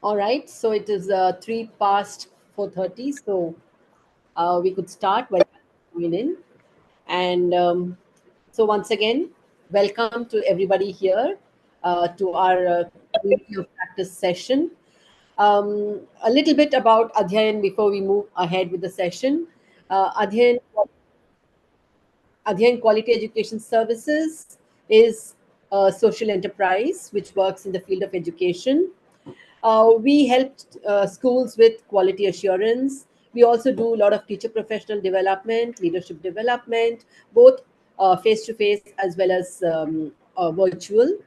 All right, so it is 3 past 4:30, so we could start. Welcome to coming in. And so once again, welcome to everybody here to our community of practice session. A little bit about Adhyayan before we move ahead with the session. Adhyayan Quality Education Services is a social enterprise which works in the field of education. We helped schools with quality assurance. We also do a lot of teacher professional development, leadership development, both face to face as well as virtual.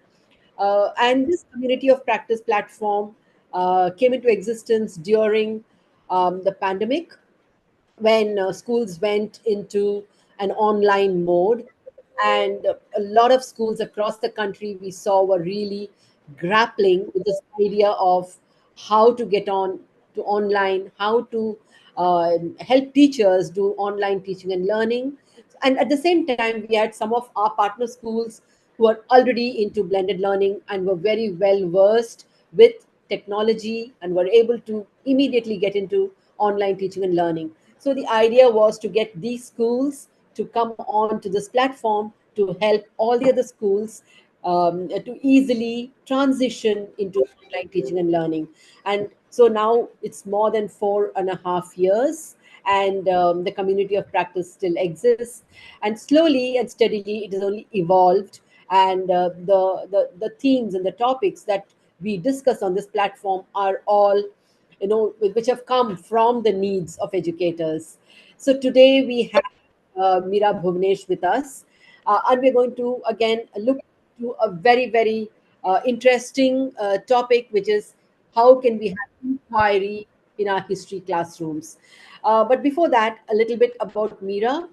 And this community of practice platform came into existence during the pandemic when schools went into an online mode, and a lot of schools across the country we saw were really grappling with this idea of how to get on to online, how to help teachers do online teaching and learning. And at the same time, we had some of our partner schools who are already into blended learning and were very well versed with technology and were able to immediately get into online teaching and learning. So the idea was to get these schools to come on to this platform to help all the other schools to easily transition into online teaching and learning. And so now it's more than 4.5 years, and the community of practice still exists. And slowly and steadily, it has only evolved. And the themes and the topics that we discuss on this platform are all which have come from the needs of educators. So today we have Meera Bhuvanesh with us, and we're going to again look to a very interesting topic, which is how can we have inquiry in our history classrooms. But before that, a little bit about Meera.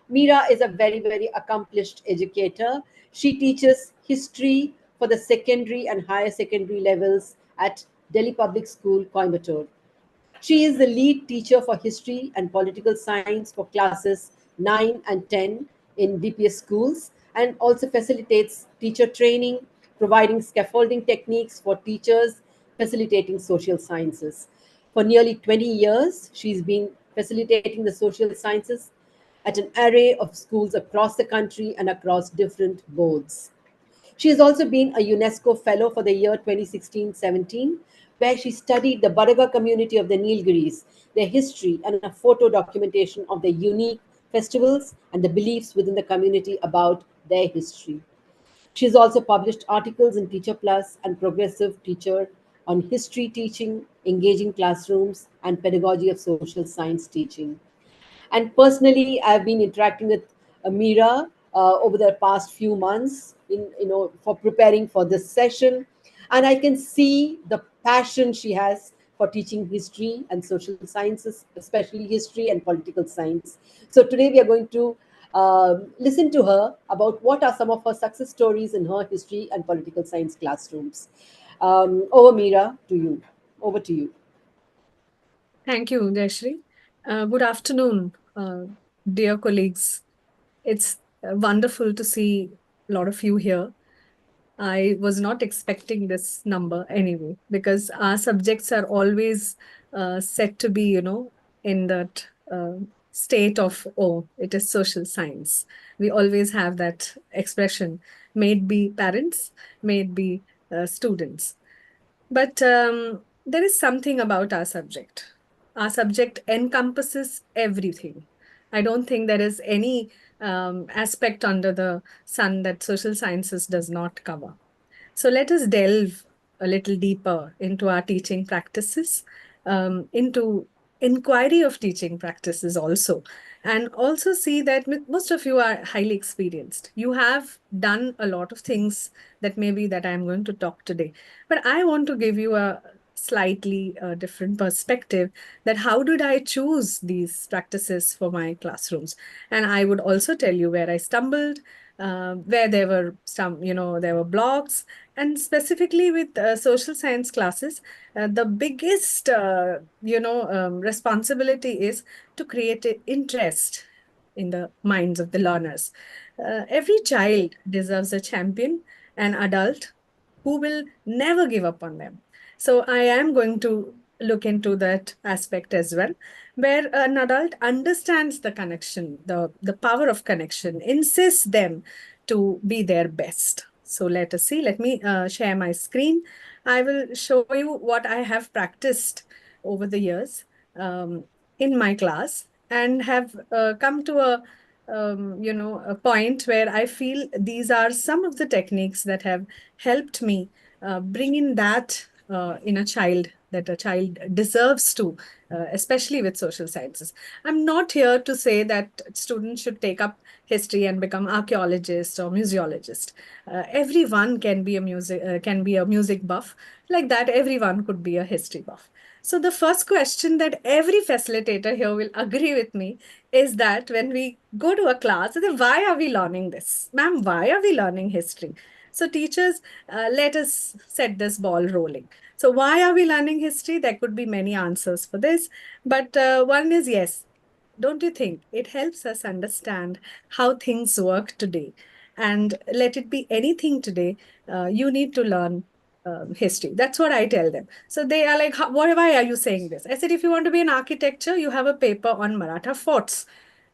Meera is a very accomplished educator. She teaches history for the secondary and higher secondary levels at Delhi Public School, Coimbatore. She is the lead teacher for history and political science for classes 9 and 10 in DPS schools, and also facilitates teacher training, providing scaffolding techniques for teachers, facilitating social sciences. For nearly 20 years, she's been facilitating the social sciences at an array of schools across the country and across different boards. She has also been a UNESCO Fellow for the year 2016-17, where she studied the Badaga community of the Nilgiris, their history, and a photo documentation of their unique festivals and the beliefs within the community about their history. She has also published articles in Teacher Plus and Progressive Teacher on history teaching, engaging classrooms, and pedagogy of social science teaching. And personally, I've been interacting with Meera over the past few months, for preparing for this session, and I can see the passion she has for teaching history and social sciences, especially history and political science. So today we are going to listen to her about what are some of her success stories in her history and political science classrooms. Over Meera, to you. Over to you. Thank you, Jayashree. Good afternoon, dear colleagues. It's wonderful to see a lot of you here. I was not expecting this number anyway, because our subjects are always set to be, in that state of, oh, it is social science. We always have that expression, may it be parents, may it be students. But there is something about our subject. Our subject encompasses everything. I don't think there is any aspect under the sun that social sciences does not cover. So let us delve a little deeper into our teaching practices, into inquiry of teaching practices also, and also see that most of you are highly experienced. You have done a lot of things that maybe that I'm going to talk today, but I want to give you a slightly different perspective, that how did I choose these practices for my classrooms. And I would also tell you where I stumbled, where there were some, there were blocks, and specifically with social science classes, the biggest, responsibility is to create an interest in the minds of the learners. Every child deserves a champion, an adult who will never give up on them. So I am going to look into that aspect as well, where an adult understands the connection, the power of connection, insists them to be their best. So let us see. Let me share my screen. I will show you what I have practiced over the years in my class, and have come to a point where I feel these are some of the techniques that have helped me bring in that in a child, that a child deserves to, especially with social sciences. I'm not here to say that students should take up history and become archaeologists or museologists. Everyone can be a music buff. Like that, everyone could be a history buff. So the first question that every facilitator here will agree with me is that when we go to a class, then why are we learning this? Ma'am, why are we learning history? So teachers, let us set this ball rolling. So why are we learning history? There could be many answers for this, but one is yes. Don't you think it helps us understand how things work today? And let it be anything today, you need to learn history. That's what I tell them. So they are like, why are you saying this? I said, if you want to be an architecture, you have a paper on Maratha forts,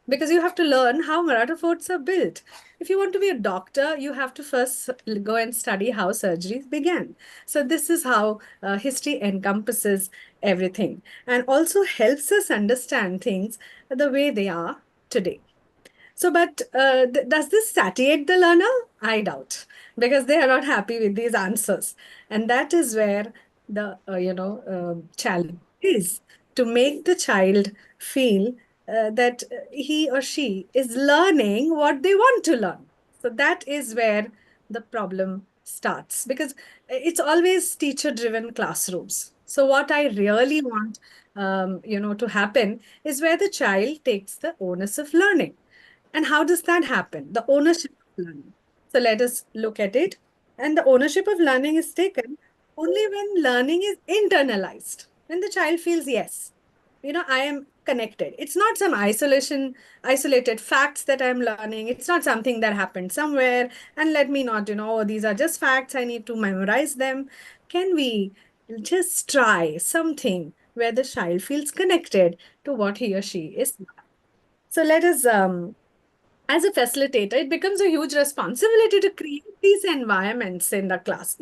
because you have to learn how Maratha forts are built. If you want to be a doctor, you have to first go and study how surgeries began. So this is how history encompasses everything and also helps us understand things the way they are today. So, but does this satiate the learner? I doubt, because they are not happy with these answers, and that is where the challenge is, to make the child feel that he or she is learning what they want to learn. So that is where the problem starts, because it's always teacher-driven classrooms. So what I really want, to happen is where the child takes the onus of learning. And how does that happen? The ownership of learning. So let us look at it. And the ownership of learning is taken only when learning is internalized. When the child feels, yes, I am connected. It's not some isolated facts that I'm learning. It's not something that happened somewhere. And let me not, oh, these are just facts. I need to memorize them. Can we just try something where the child feels connected to what he or she is? So let us as a facilitator, it becomes a huge responsibility to create these environments in the class,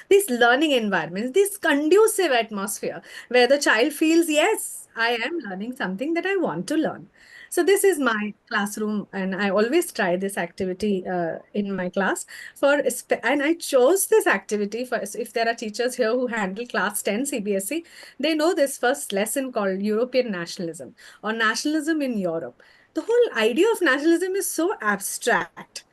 these learning environments, this conducive atmosphere where the child feels, yes, I am learning something that I want to learn. So this is my classroom, and I always try this activity in my class and I chose this activity for, if there are teachers here who handle class 10 CBSE, they know this first lesson called European nationalism, or nationalism in Europe. The whole idea of nationalism is so abstract.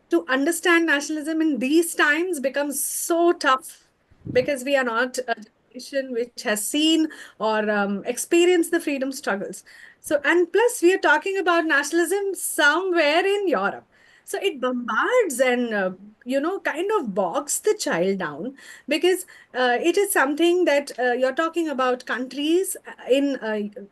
To understand nationalism in these times becomes so tough, because we are not a generation which has seen or experienced the freedom struggles. So, and plus, we are talking about nationalism somewhere in Europe. So it bombards and kind of bogs the child down, because it is something that you're talking about countries in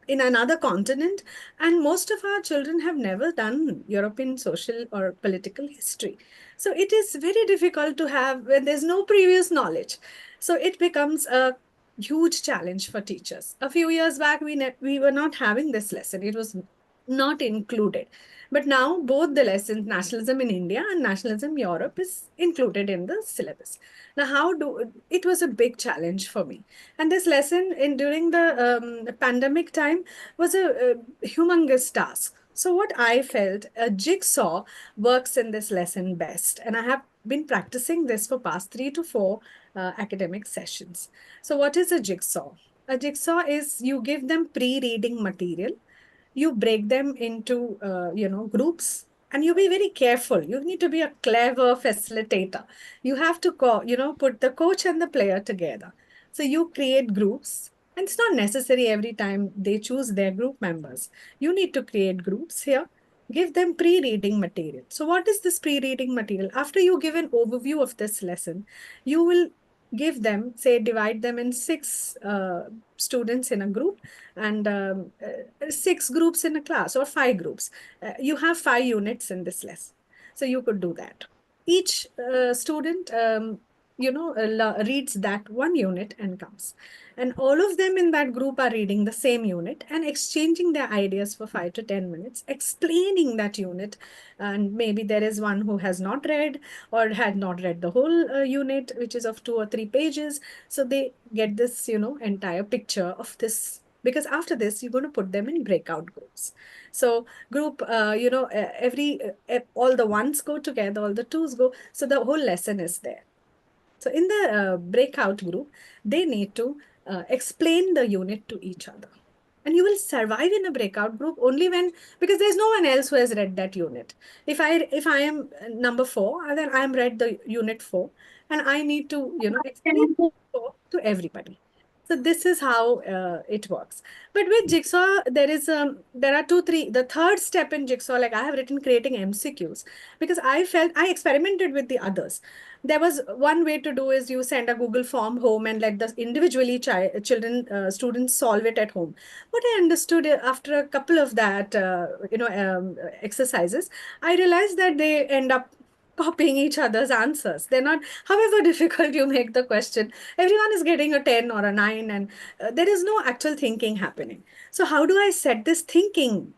another continent, and most of our children have never done European social or political history. So it is very difficult to have when there's no previous knowledge. So it becomes a huge challenge for teachers. A few years back, we were not having this lesson. It was not included. But now both the lessons, nationalism in India and nationalism Europe, is included in the syllabus. Now, it was a big challenge for me. And this lesson during the pandemic time was a humongous task. So what I felt, a jigsaw works in this lesson best. And I have been practicing this for past 3 to 4 academic sessions. So what is a jigsaw? A jigsaw is, you give them pre-reading material, you break them into groups, and you be very careful. You need to be a clever facilitator. You have to put the coach and the player together. So you create groups, and it's not necessary every time they choose their group members. You need to create groups here. Give them pre-reading material. So what is this pre-reading material? After you give an overview of this lesson, you will give them, say, divide them in 6 students in a group, and 6 groups in a class, or 5 groups. You have 5 units in this lesson. So you could do that. Each student reads that one unit and comes. And all of them in that group are reading the same unit and exchanging their ideas for 5 to 10 minutes, explaining that unit. And maybe there is one who has not read or had not read the whole unit, which is of 2 or 3 pages. So they get this, entire picture of this. Because after this, you're going to put them in breakout groups. So group, all the ones go together, all the twos go. So the whole lesson is there. So in the breakout group, they need to explain the unit to each other. And you will survive in a breakout group only when, because there's no one else who has read that unit. If I am number 4, then I am read the unit 4, and I need to, explain 4 to everybody. So this is how it works. But with Jigsaw, there are two, three. The third step in Jigsaw, like I have written creating MCQs, because I felt I experimented with the others. There was one way to do is you send a Google form home and let the individually children students solve it at home. What I understood after a couple of that exercises, I realized that they end up copying each other's answers. They're not, however difficult you make the question, everyone is getting a 10 or a 9, and there is no actual thinking happening. So how do I set this thinking,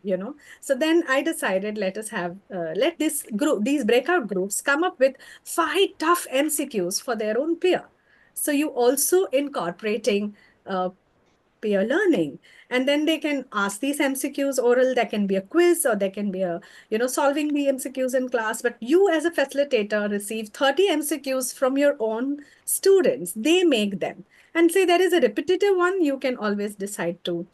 So then I decided, let these breakout groups come up with 5 tough MCQs for their own peer. So you also incorporating peer learning, and then they can ask these MCQs oral. There can be a quiz, or there can be a solving the MCQs in class. But you as a facilitator receive 30 MCQs from your own students. They make them, and say there is a repetitive one, you can always decide to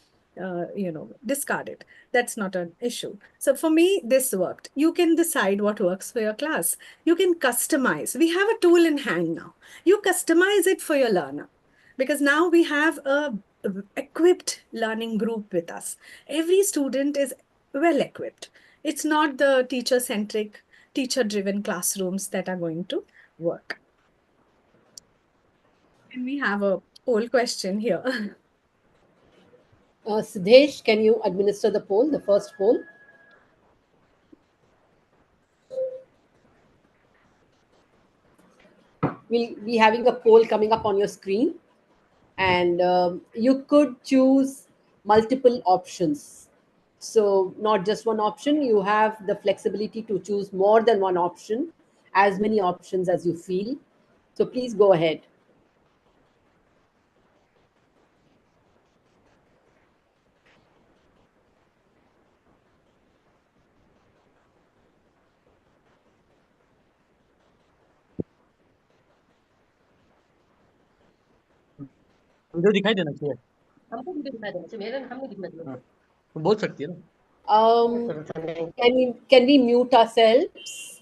discard it. That's not an issue. So for me, this worked. You can decide what works for your class. You can customize. We have a tool in hand now. You customize it for your learner, because now we have a equipped learning group with us. Every student is well equipped. It's not the teacher centric, teacher driven classrooms that are going to work. And we have a poll question here. Siddesh, can you administer the poll, the first poll? We'll be having a poll coming up on your screen, and you could choose multiple options. So, not just one option, you have the flexibility to choose more than one option, as many options as you feel. So, please go ahead. Video दिखाई देना चाहिए। हमको video दिखाई देना चाहिए, मेरे हम नहीं दिखना चाहिए। हाँ, तो बोल सकती है ना। Can we mute ourselves?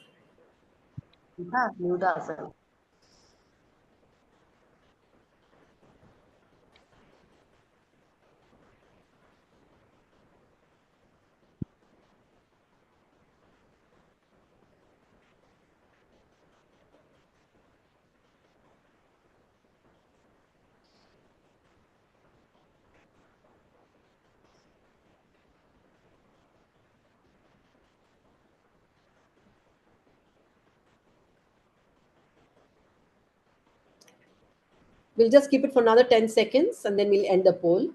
हाँ, म्यूट आसन। We'll just keep it for another 10 seconds and then we'll end the poll.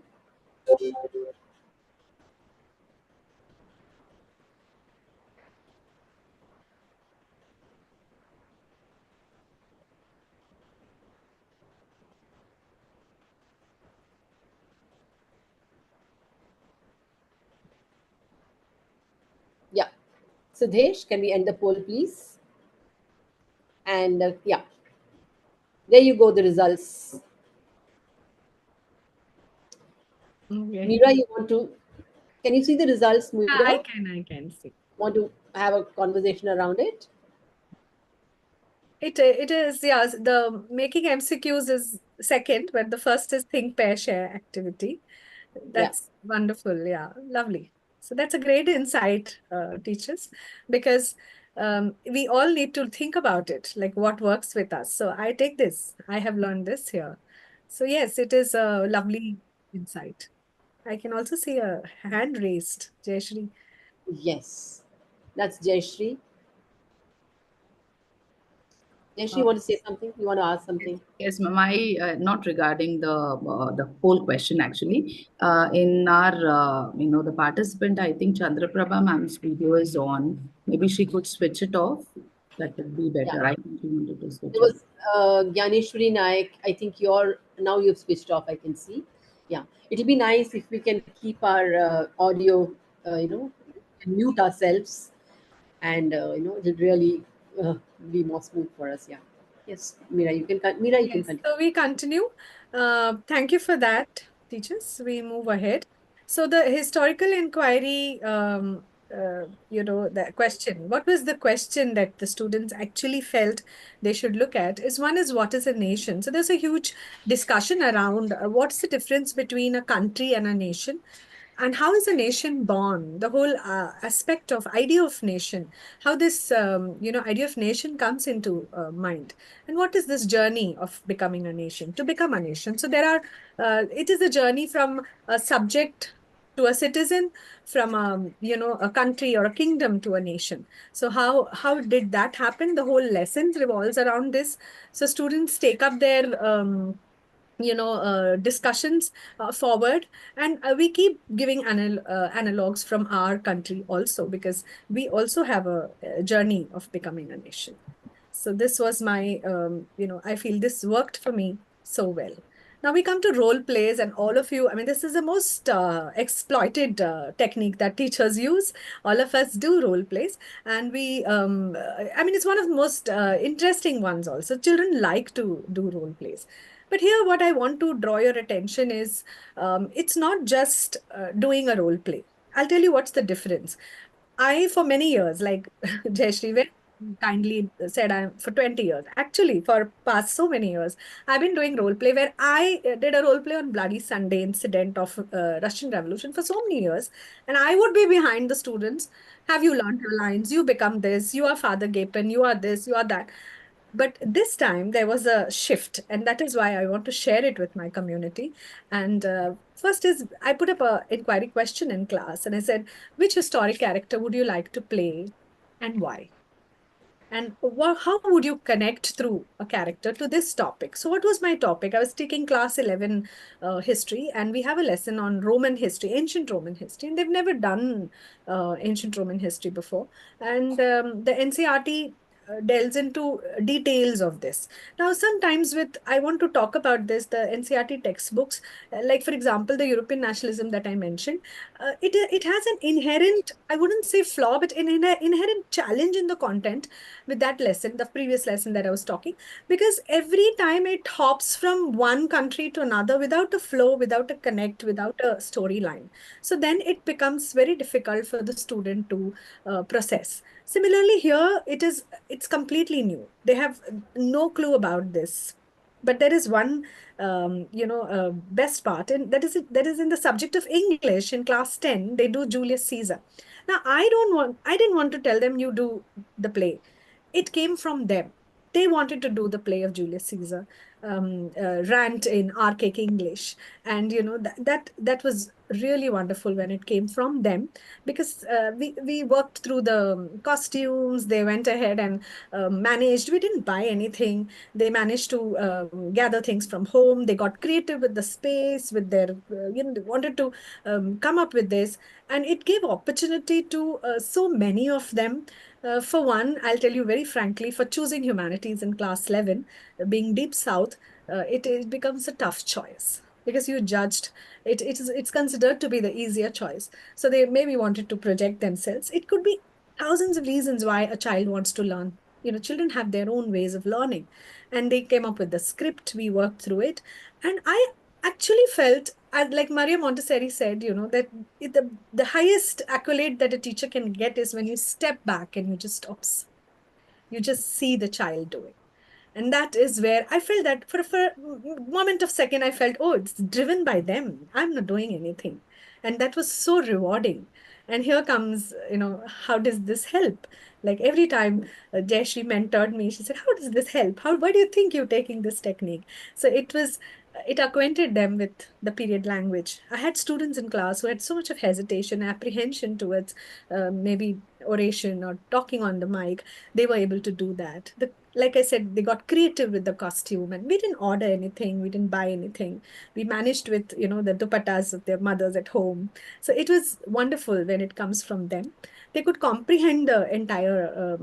Yeah. Siddesh, can we end the poll, please? And yeah, there you go, the results. Okay. Meera, you want to, can you see the results, Meera? I can see. Want to have a conversation around it? It is, yes. The making MCQs is second, but the first is think, pair, share activity. Yeah. That's wonderful. Yeah, lovely. So that's a great insight, teachers, because we all need to think about it, like what works with us. So I take this. I have learned this here. So yes, it is a lovely insight. I can also see a hand raised, Jayashri. Yes. That's Jayashri. Yes, Uh, you want to say something? You want to ask something? Yes, my not regarding the whole question actually. In our the participant, I think Chandraprabha ma'am's video is on. Maybe she could switch it off. That would be Yeah. better. I think she wanted to switch There it. was Gyaneshwari Naik. I think you've switched off. I can see. Yeah, it'll be nice if we can keep our audio, mute ourselves, and it'll really be more smooth for us. Yeah. Yes, Mira, Mira, you can Yes, continue. so we continue. Thank you for that, teachers. We move ahead. So the historical inquiry, the question, what was the question that the students actually felt they should look at is one is what is a nation? So there's a huge discussion around what's the difference between a country and a nation? And how is a nation born? The whole aspect of idea of nation, how this idea of nation comes into mind, and what is this journey of becoming a nation to become a nation? So there are it is a journey from a subject to a citizen, from a country or a kingdom to a nation. So how did that happen? The whole lesson revolves around this. So students take up their discussions forward, and we keep giving analogs from our country also, because we also have a journey of becoming a nation. So this was my I feel this worked for me so well. Now we come to role plays, and all of you, I mean, this is the most exploited technique that teachers use. All of us do role plays, and I mean, it's one of the most interesting ones also. Children like to do role plays. But here, what I want to draw your attention is it's not just doing a role play. I'll tell you what's the difference. For many years, like Jayashree very kindly said, I'm for 20 years. Actually, for past so many years, I've been doing role play where I did a role play on Bloody Sunday incident of Russian Revolution for so many years. And I would be behind the students. Have you learned your lines? You become this. You are Father Gapin. You are this. You are that. But this time there was a shift, and that is why I want to share it with my community. And first is I put up a inquiry question in class, and I said, which historic character would you like to play and why? And how would you connect through a character to this topic? So, what was my topic? I was taking class 11 history, and we have a lesson on Roman history, ancient Roman history, and they've never done ancient Roman history before. And the NCRT delves into details of this. Now, sometimes I want to talk about this, the NCRT textbooks, like for example, the European nationalism that I mentioned, it has an inherent, I wouldn't say flaw, but an inherent challenge in the content with that lesson, the previous lesson that I was talking, because every time it hops from one country to another without a flow, without a connect, without a storyline. So then it becomes very difficult for the student to process. Similarly, here it's completely new. They have no clue about this. But there is one, best part, and that is in the subject of English in class 10. They do Julius Caesar. Now, I didn't want to tell them you do the play. It came from them. They wanted to do the play of Julius Caesar, rant in archaic English, and that was really wonderful when it came from them, because we worked through the costumes. They went ahead and managed. We didn't buy anything. They managed to gather things from home. They got creative with the space, with their they wanted to come up with this, and it gave opportunity to so many of them. For one, I'll tell you very frankly, for choosing humanities in class 11, being deep south, it becomes a tough choice because you judged it's considered to be the easier choice. So they maybe wanted to project themselves. It could be thousands of reasons why a child wants to learn. Children have their own ways of learning, and they came up with the script. We worked through it, and I actually felt, like Maria Montessori said, that the highest accolade that a teacher can get is when you step back and you just observe. You just see the child doing. And that is where I felt that for a moment of second, I felt, oh, it's driven by them. I'm not doing anything. And that was so rewarding. And here comes, how does this help? Like every time Jayashree mentored me, she said, how does this help? Why do you think you're taking this technique? So it acquainted them with the period language. I had students in class who had so much of hesitation, apprehension towards maybe oration or talking on the mic. They were able to do that. like I said, they got creative with the costume, and we didn't order anything, we didn't buy anything. We managed with, the dupattas of their mothers at home. So it was wonderful when it comes from them. They could comprehend the entire,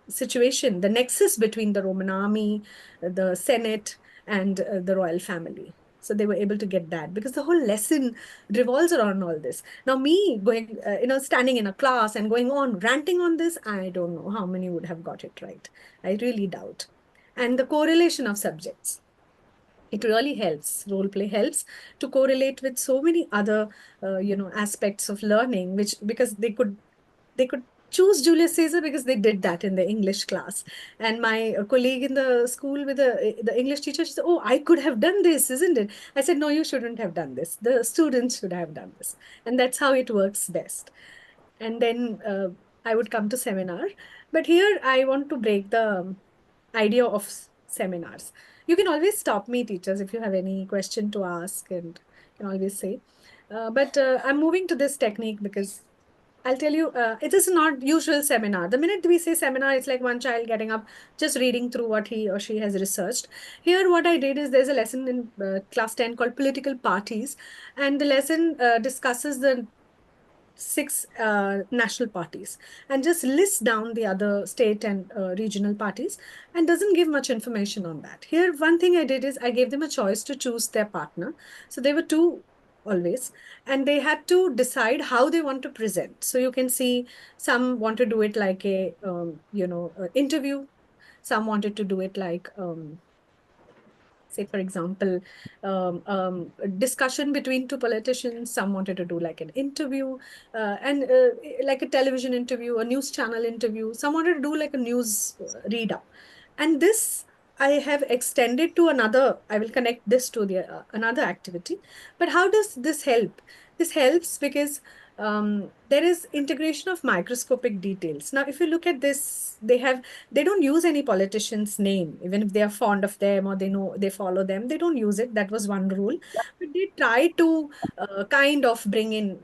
situation, the nexus between the Roman army, the Senate, and the royal family. So they were able to get that because the whole lesson revolves around all this. Now, me going, standing in a class and going on ranting on this, I don't know how many would have got it right. I really doubt. And the correlation of subjects, it really helps. Role play helps to correlate with so many other, aspects of learning, which because they could choose Julius Caesar because they did that in the English class. And my colleague in the school with the English teacher, she said, "Oh, I could have done this, isn't it?" I said, "No, you shouldn't have done this. The students should have done this." And that's how it works best. And then I would come to seminar. But here I want to break the idea of seminars. You can always stop me, teachers, if you have any question to ask, and you can always say. But I'm moving to this technique because I'll tell you, it is not usual seminar. The minute we say seminar, it's like one child getting up, just reading through what he or she has researched. Here, what I did is there's a lesson in class 10 called Political Parties, and the lesson discusses the 6 national parties and just lists down the other state and regional parties and doesn't give much information on that. Here, one thing I did is I gave them a choice to choose their partner. So there were two always, and they had to decide how they want to present. So you can see some want to do it like a, interview. Some wanted to do it like, say, for example, a discussion between two politicians. Some wanted to do like an interview and like a television interview, a news channel interview. Some wanted to do like a news read-up. And this I have extended to another, I will connect this to the another activity. But how does this help? This helps because there is integration of microscopic details. Now, if you look at this, they don't use any politician's name, even if they are fond of them or they know they follow them. They don't use it. That was one rule. But they try to kind of bring in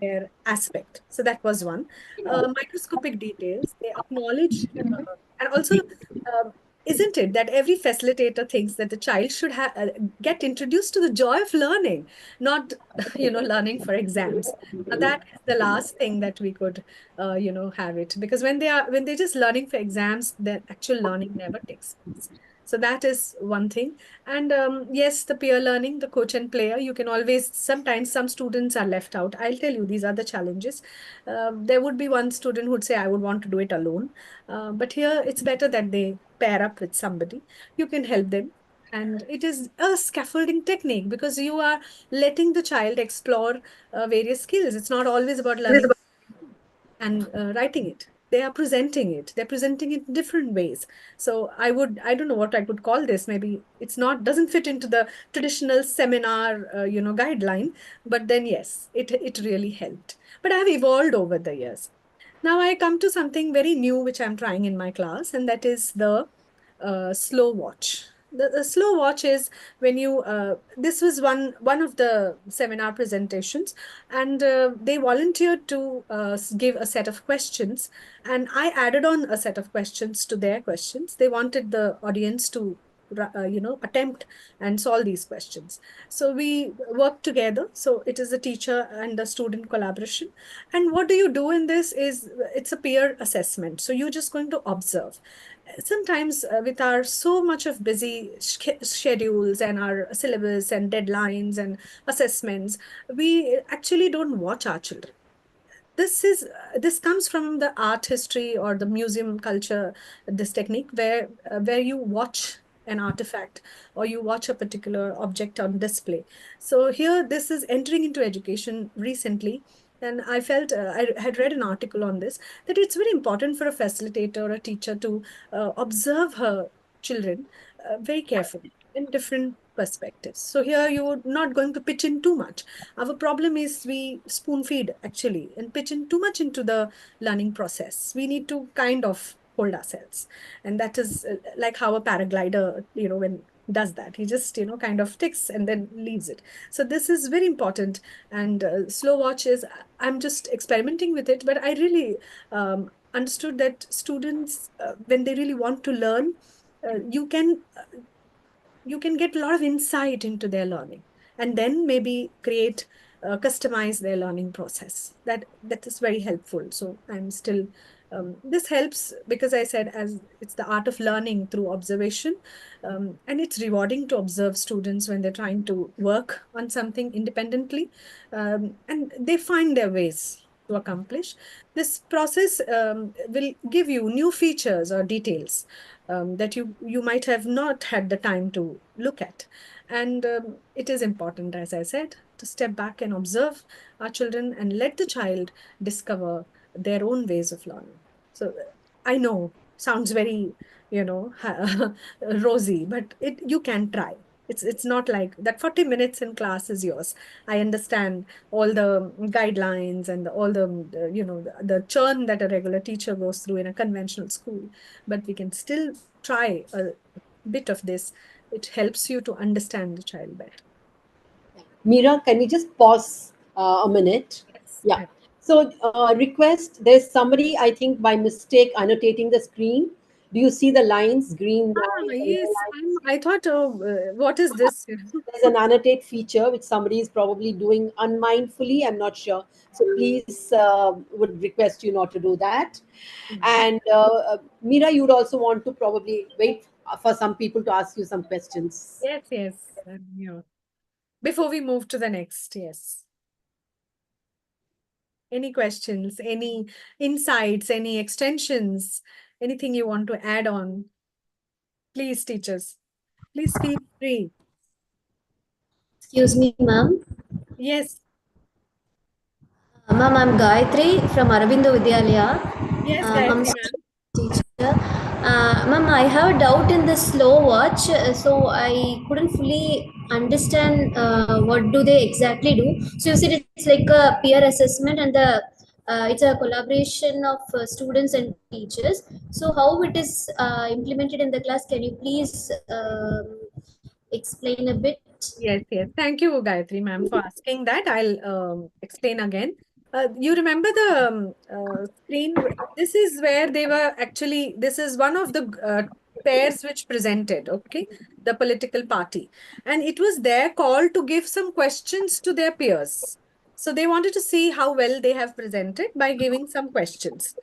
their aspect. So that was one. Microscopic details. They acknowledge and also. Isn't it that every facilitator thinks that the child should get introduced to the joy of learning, not learning for exams? Now, that is the last thing that we could have it, because when they're just learning for exams, the actual learning never takes place. So that is one thing. And yes, the peer learning, the coach and player, you can always, sometimes some students are left out. I'll tell you, these are the challenges. There would be one student who would say, I would want to do it alone. But here it's better that they pair up with somebody. You can help them. And it is a scaffolding technique because you are letting the child explore various skills. It's not always about learning and writing it. They are presenting it. They're presenting it in different ways. So I don't know what I could call this. Maybe doesn't fit into the traditional seminar, guideline. But then yes, it really helped. But I've evolved over the years. Now I come to something very new, which I'm trying in my class, and that is the slow watch. The slow watch is when you, this was one of the seminar presentations, and they volunteered to give a set of questions, and I added on a set of questions to their questions. They wanted the audience to attempt and solve these questions. So we work together. So it is a teacher and a student collaboration. And what do you do in this is it's a peer assessment. So you're just going to observe. Sometimes with our so much of busy schedules and our syllabus and deadlines and assessments, we actually don't watch our children. This comes from the art history or the museum culture, this technique where you watch an artifact or you watch a particular object on display. So here this is entering into education recently, and I felt I had read an article on this, that it's very important for a facilitator or a teacher to observe her children very carefully in different perspectives. So here you're not going to pitch in too much. Our problem is we spoon feed actually and pitch in too much into the learning process. We need to kind of hold ourselves. And that is like how a paraglider, when does that, he just, kind of ticks and then leaves it. So this is very important. And slow watch is, I'm just experimenting with it, but I really understood that students, when they really want to learn, you can get a lot of insight into their learning, and then maybe create, customize their learning process. That is very helpful. So I'm still, this helps because I said, as it's the art of learning through observation, and it's rewarding to observe students when they're trying to work on something independently, and they find their ways to accomplish. This process will give you new features or details that you might have not had the time to look at. And it is important, as I said, to step back and observe our children and let the child discover their own ways of learning. So I know sounds very, rosy, but you can try. It's not like that 40 minutes in class is yours. I understand all the guidelines and all the churn that a regular teacher goes through in a conventional school, but we can still try a bit of this. It helps you to understand the child better. Meera, can we just pause a minute? Yes. Yeah. So, request, there's somebody, I think, by mistake annotating the screen. Do you see the lines, green lines, and yellow Yes. lines? I thought, what is this? There's an annotate feature which somebody is probably doing unmindfully. I'm not sure. So, please would request you not to do that. And Meera, you would also want to probably wait for some people to ask you some questions. Yes, yes. Before we move to the next, yes. Any questions, any insights, any extensions, anything you want to add on? Please, teachers, please feel free. Excuse me, ma'am. Yes, Ma'am, I'm Gayatri from Arabindo Vidyalaya. yes, I'm Gayatri a ma'am. teacher. Ma'am, I have a doubt in the slow watch, so I couldn't fully understand what do they exactly do. So you said it's like a peer assessment and it's a collaboration of students and teachers. So how it is implemented in the class? Can you please explain a bit? Yes, yes. Thank you, Gayatri ma'am, for asking that. I'll explain again. You remember the screen? This is where they were actually, this is one of the pairs which presented, okay, the political party. And it was their call to give some questions to their peers. So they wanted to see how well they have presented by giving some questions.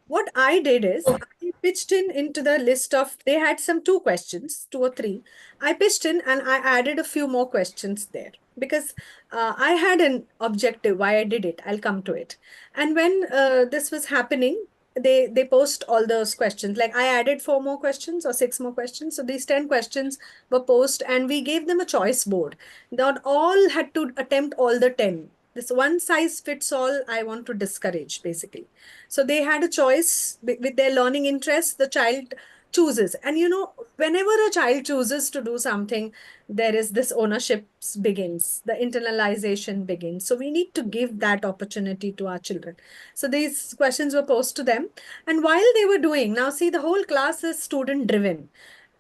What I did is I pitched in into the list of, they had some 2 questions, 2 or 3. I pitched in and I added a few more questions there because I had an objective why I did it. I'll come to it. And when this was happening, they post all those questions. Like I added 4 more questions or 6 more questions. So these 10 questions were posted and we gave them a choice board. Not all had to attempt all the 10. This one size fits all, I want to discourage basically. So they had a choice with their learning interests, the child chooses. And whenever a child chooses to do something, there is this ownership begins, the internalization begins. So we need to give that opportunity to our children. So these questions were posed to them. And while they were doing, now see, the whole class is student driven.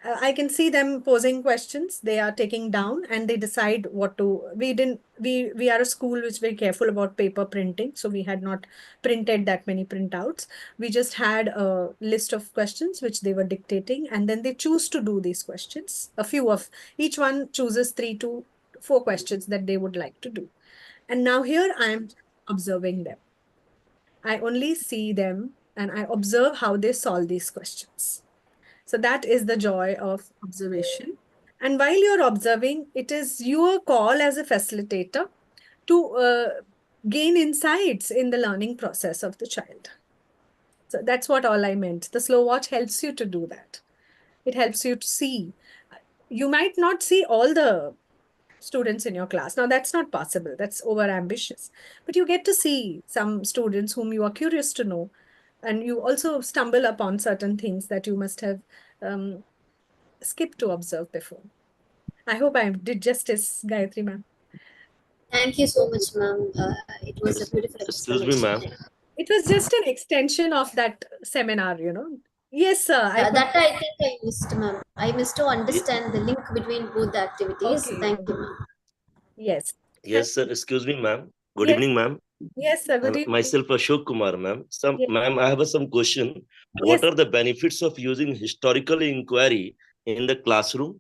I can see them posing questions. They are taking down and they decide what to. We are a school which is very careful about paper printing. So we had not printed that many printouts. We just had a list of questions which they were dictating. And then they choose to do these questions. A few of each one chooses 3 to 4 questions that they would like to do. And now here I am observing them. I only see them and I observe how they solve these questions. So that is the joy of observation. And while you're observing, it is your call as a facilitator to gain insights in the learning process of the child. So that's what all I meant. The slow watch helps you to do that. It helps you to see. You might not see all the students in your class. Now, that's not possible. That's over ambitious. But you get to see some students whom you are curious to know. And you also stumble upon certain things that you must have skipped to observe before. I hope I did justice, Gayatri ma'am. Thank you so much, ma'am. It was a beautiful Excuse me, ma'am. explanation. It was just an extension of that seminar, Yes, sir. That I think I missed, ma'am. I missed to understand the link between both the activities. Okay. Thank you, ma'am. Yes. Yes, sir. Excuse me, ma'am. Good Yes. evening, ma'am. Yes, sir. Good And evening. myself, Ashok Kumar, ma'am. Yes. Ma'am, I have some question. Yes, What are the benefits of using historical inquiry in the classroom?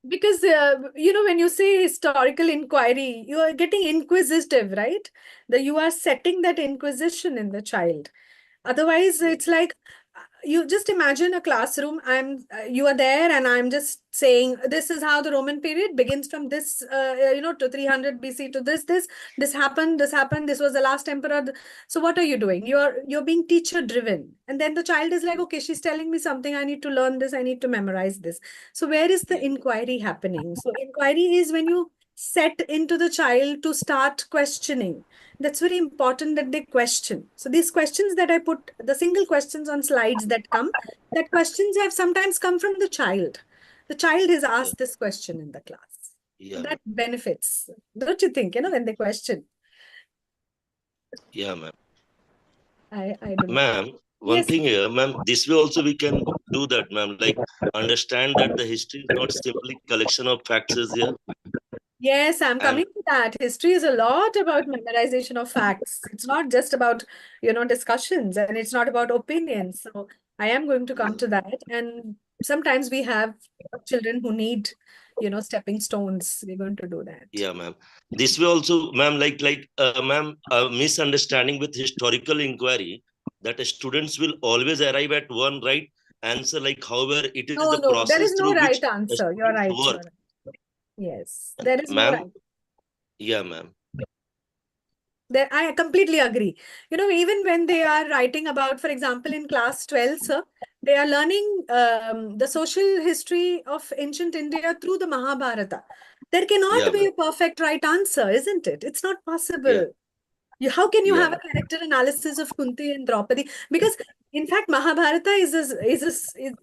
because when you say historical inquiry, you are getting inquisitive, right? You are setting that inquisition in the child. Otherwise, it's like you just imagine a classroom. You are there, and I'm just saying this is how the Roman period begins from this, to 300 BC to this happened, this was the last emperor. So what are you doing? You're being teacher driven, and then the child is like, okay, she's telling me something. I need to learn this. I need to memorize this. So where is the inquiry happening? So inquiry is when you set into the child to start questioning. That's very important that they question. So these questions that I put, the single questions on slides that questions have sometimes come from the child. The child has Yeah, asked this question in the class. yeah, That benefits, don't you think, when they question? yeah, ma'am. I don't know. Ma'am, one Yes, thing here, ma'am, this way also we can do that, ma'am. Like understand that the history is not simply collection of facts is here. yes, I'm And coming to that. History is a lot about memorization of facts. It's not just about, discussions, and it's not about opinions. So I am going to come to that. And sometimes we have children who need, stepping stones. We're going to do that. yeah, ma'am. This way also, ma'am, ma'am, a misunderstanding with historical inquiry that students will always arrive at one right answer. Like, however, it is No, the no, there process is no through which right answer. You're students right. You're work. right. Yes, there is no Ma'am, right. yeah, ma'am. There, I completely agree. Even when they are writing about, for example, in class 12, sir, they are learning the social history of ancient India through the Mahabharata. There Yeah, cannot be ma'am. a perfect right answer, isn't it? It's not Yeah, possible. How can you yeah, have a ma'am. character analysis of Kunti and Draupadi? Because, in fact, Mahabharata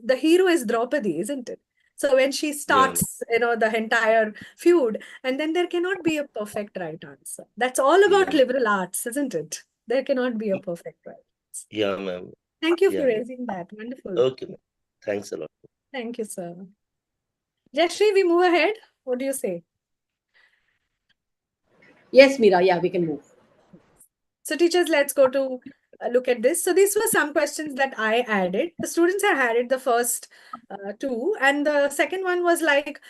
the hero is Draupadi, isn't it? So when she Yeah, ma'am. starts, the entire feud, and then there cannot be a perfect right answer. That's all Yeah, about ma'am. liberal arts, isn't it? There cannot be a perfect right answer. Yeah, ma'am. Thank you for Yeah, ma'am. raising that. Wonderful. Okay, ma'am. Thanks a lot. Thank you, sir. Jayashree, we move ahead. What do you say? Yes, Meera. Yeah, we can move. So teachers, let's go to look at this. So these were some questions that I added. The students have added the first two, and the second one was like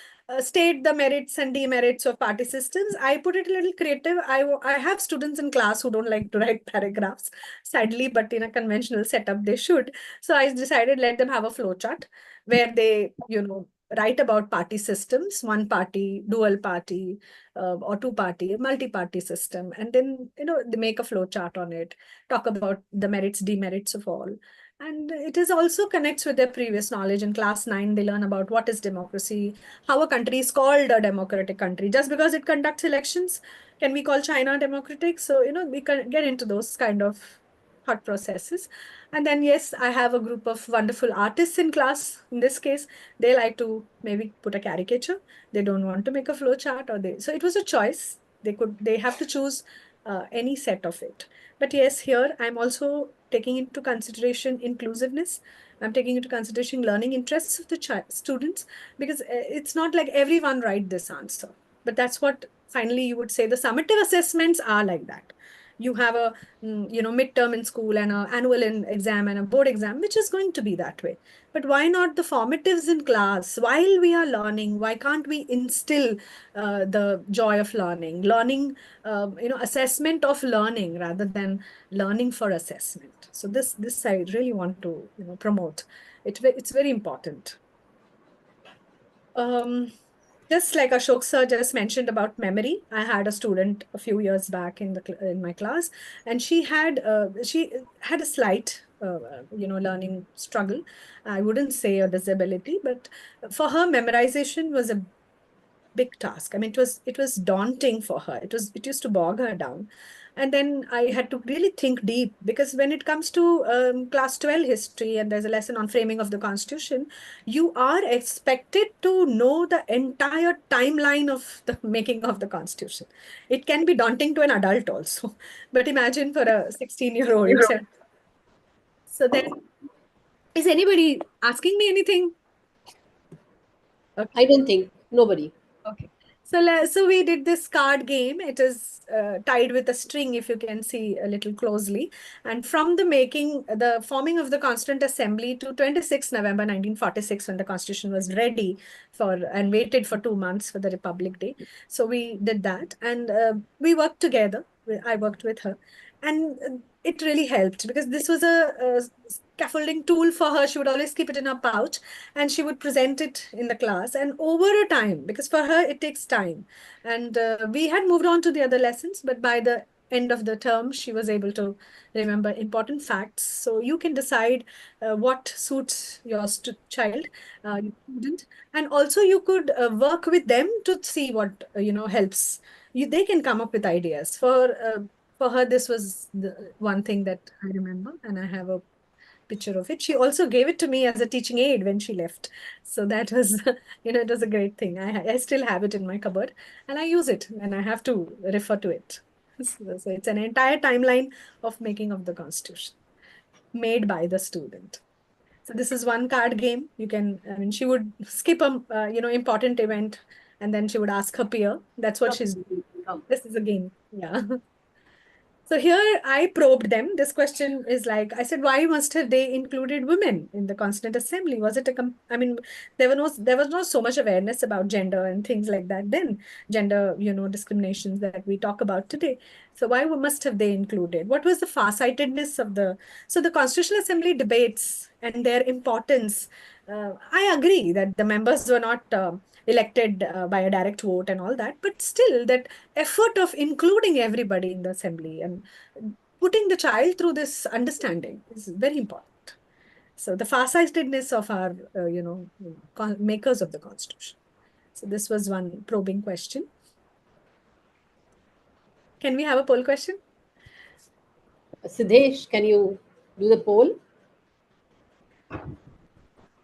state the merits and demerits of party systems. I put it a little creative. I have students in class who don't like to write paragraphs, sadly, but in a conventional setup they should. So I decided let them have a flowchart where they, write about party systems, one party, dual party, or two-party, multi-party system, and then they make a flow chart on it, talk about the merits, demerits of all, and it is also connects with their previous knowledge. In class 9, they learn about what is democracy, how a country is called a democratic country. Just because it conducts elections, can we call China democratic? So we can get into those kind of thought processes. And then, yes, I have a group of wonderful artists in class. In this case, they like to maybe put a caricature. They don't want to make a flow chart, so it was a choice. They have to choose any set of it. But yes, here I'm also taking into consideration inclusiveness. I'm taking into consideration learning interests of the students, because it's not like everyone write this answer. But that's what finally you would say the summative assessments are like that. You have a midterm in school and an annual exam and a board exam, which is going to be that way. But why not the formatives in class? While we are learning, why can't we instill the joy of learning, assessment of learning rather than learning for assessment? So this I really want to promote. It's very important. Just like Ashok sir just mentioned about memory, I had a student a few years back in my class, and she had a slight learning struggle. I wouldn't say a disability, but for her, memorization was a big task. I mean, it was daunting for her. It used to bog her down. And then I had to really think deep, because when it comes to class 12 history and there's a lesson on framing of the Constitution, you are expected to know the entire timeline of the making of the Constitution. It can be daunting to an adult also, but imagine for a 16-year-old. So then, is anybody asking me anything? Okay. I don't think nobody. Okay. So we did this card game. It is tied with a string, if you can see a little closely. And from the forming of the Constituent Assembly to 26 November 1946, when the Constitution was ready and waited for 2 months for the Republic Day. So we did that, and we worked together. I worked with her, and it really helped because this was a scaffolding tool for her. She would always keep it in her pouch, and she would present it in the class. And over a time, because for her it takes time, and we had moved on to the other lessons, but by the end of the term she was able to remember important facts. So you can decide what suits your child, your student, and also you could work with them to see what helps you. They can come up with ideas. For her, this was the one thing that I remember, and I have a picture of it. She also gave it to me as a teaching aid when she left. So that was, it was a great thing. I still have it in my cupboard, and I use it and I have to refer to it. So it's an entire timeline of making of the Constitution made by the student. So this is one card game. She would skip a, important event, and then she would ask her peer. That's what she's doing. This is a game. Yeah. So here I probed them. This question is like, I said, why must have they included women in the Constituent Assembly? Was it there was not so much awareness about gender and things like that then, gender, discriminations that we talk about today. So why must have they included? What was the farsightedness of so the Constitutional Assembly debates and their importance? I agree that the members were not elected by a direct vote and all that, but still that effort of including everybody in the assembly and putting the child through this understanding is very important. So the farsightedness of our, makers of the Constitution. So this was one probing question. Can we have a poll question? Siddesh, can you do the poll?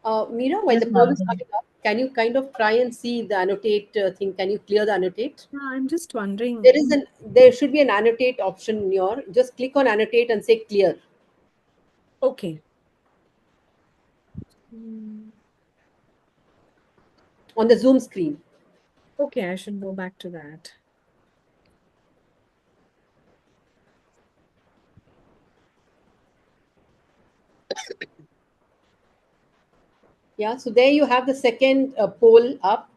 Meera, while Yes, the poll ma'am. is coming up, can you kind of try and see the annotate thing? Can you clear the annotate? I'm just wondering. There should be an annotate option in your. Just click on annotate and say clear. Okay. On the Zoom screen. Okay, I should go back to that. Yeah, so there you have the second poll up.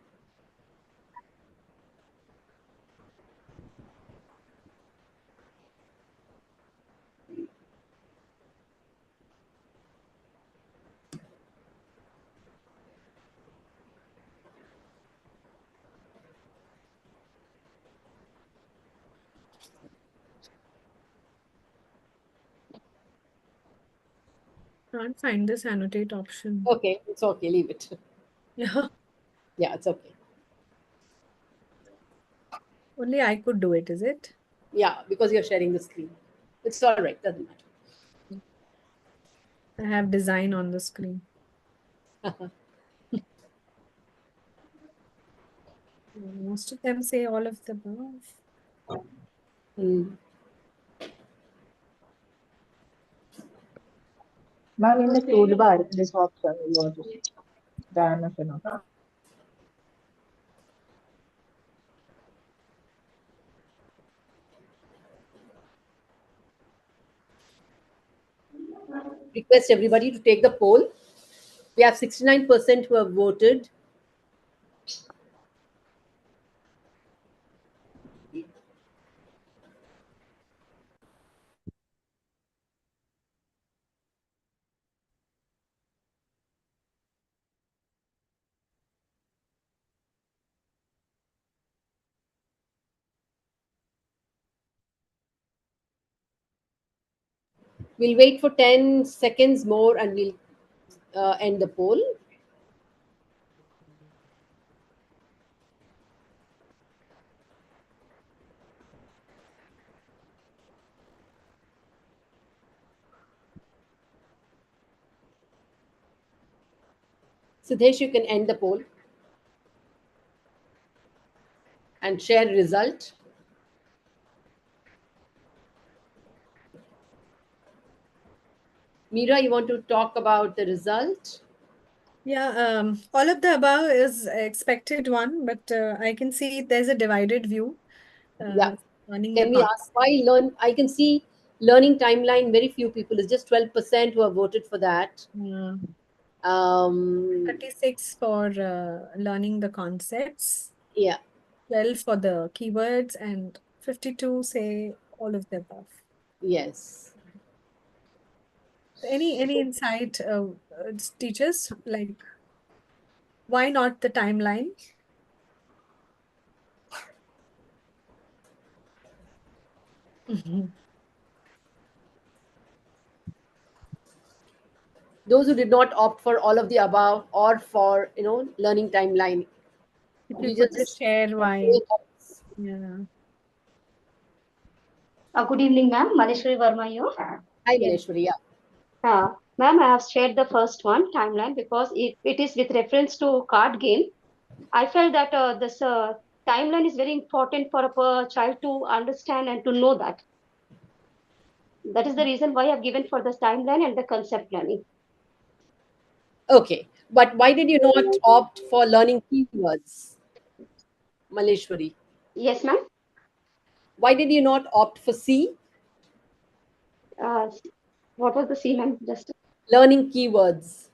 Can't find this annotate option. Okay, it's okay, leave it. Yeah. Yeah, it's okay. Only I could do it, is it? Yeah, because you're sharing the screen. It's all right, doesn't matter. I have design on the screen. Most of them say all of the above. Ma'am, in the toolbar, this option was the annotation option. Request everybody to take the poll. We have 69% who have voted. We'll wait for 10 seconds more and we'll end the poll. Siddesh, you can end the poll and share result. Meera, you want to talk about the result? Yeah, all of the above is expected one, but I can see there's a divided view. Yeah. Learning the Can we concept. ask why learn? I can see learning timeline. Very few people. It's just 12% who have voted for that. 36 for learning the concepts, Yeah. 12 for the keywords, and 52 say all of the above. Yes. Any insight, teachers, like why not the timeline? Those who did not opt for all of the above or for learning timeline, If could you you could just just share say why. that? Yeah. Good evening, ma'am. Maleshwari Verma here. Hi, Yes. Maneshwari. Yeah. Ma'am, I have shared the first one timeline because it is with reference to card game. I felt that this timeline is very important for a child to understand and to know that. That is the reason why I have given for the timeline and the concept learning. Okay. But why did you not opt for learning keywords, Maleshwari? Yes, ma'am. Why did you not opt for C, Uh, what was the C, ma'am? Just learning keywords?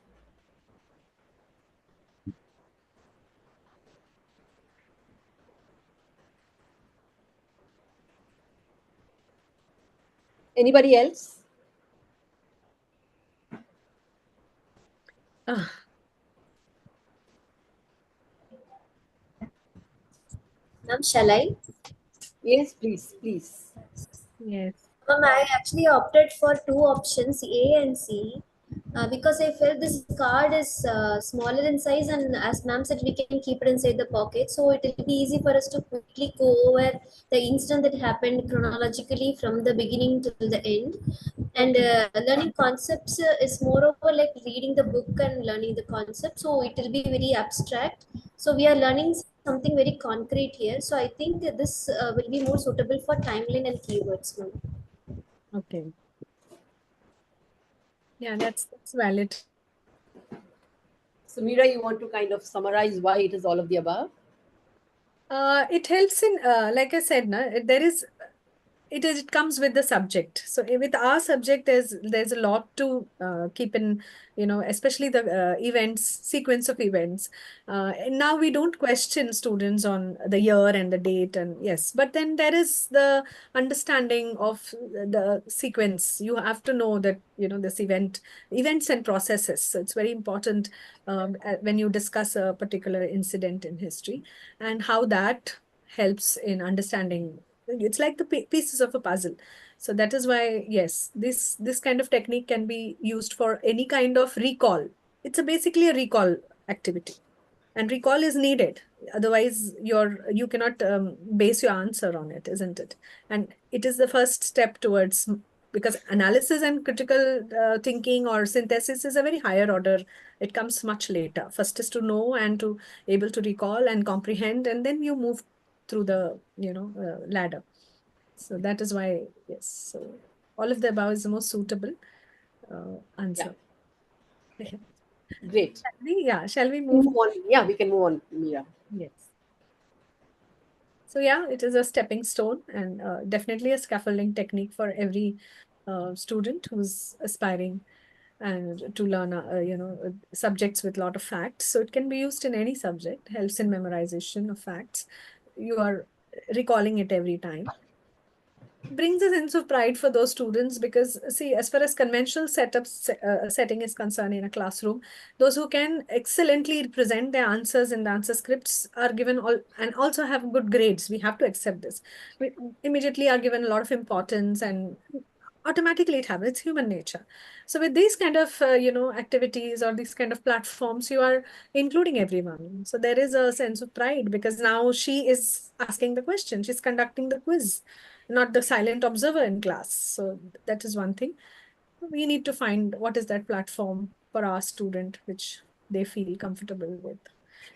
Anybody else? Ah, Ma'am, shall I? Yes, please, please. yes. Ma'am, I actually opted for two options, A and C, because I felt this card is smaller in size, and as ma'am said, we can keep it inside the pocket, so it will be easy for us to quickly go over the incident that happened chronologically from the beginning till the end. And learning concepts is moreover like reading the book and learning the concept, so it will be very abstract. So we are learning something very concrete here. So I think this will be more suitable for timeline and keywords, ma'am. Okay. Yeah, that's valid. So, Meera, you want to kind of summarize why it is all of the above? It helps in, like I said, there is it comes with the subject. So with our subject, there's a lot to keep in, especially the events, sequence of events. And now we don't question students on the year and the date, and yes, but then there is the understanding of the sequence. You have to know that this events and processes. So it's very important when you discuss a particular incident in history, and how that helps in understanding. It's like the pieces of a puzzle. So that is why, yes, this kind of technique can be used for any kind of recall. It's basically a recall activity, and recall is needed. Otherwise, you cannot base your answer on it, isn't it? And it is the first step towards, because analysis and critical thinking or synthesis is a very higher order. It comes much later. First is to know and to able to recall and comprehend, and then you move through the ladder. So that is why, yes. So all of the above is the most suitable answer. Great. Shall we Move move? on. Yeah, we can move on, Meera. Yes. So yeah, it is a stepping stone, and definitely a scaffolding technique for every student who's aspiring and to learn, subjects with a lot of facts. So it can be used in any subject, helps in memorization of facts. You are recalling it every time. Brings a sense of pride for those students, because see, as far as conventional setting is concerned in a classroom, those who can excellently present their answers in the answer scripts are given all, and also have good grades. We have to accept this. We immediately are given a lot of importance, and automatically it happens. It's human nature. So with these kind of activities or these kind of platforms, you are including everyone. So there is a sense of pride, because now she is asking the question, she's conducting the quiz, not the silent observer in class. So that is one thing. We need to find what is that platform for our student which they feel comfortable with.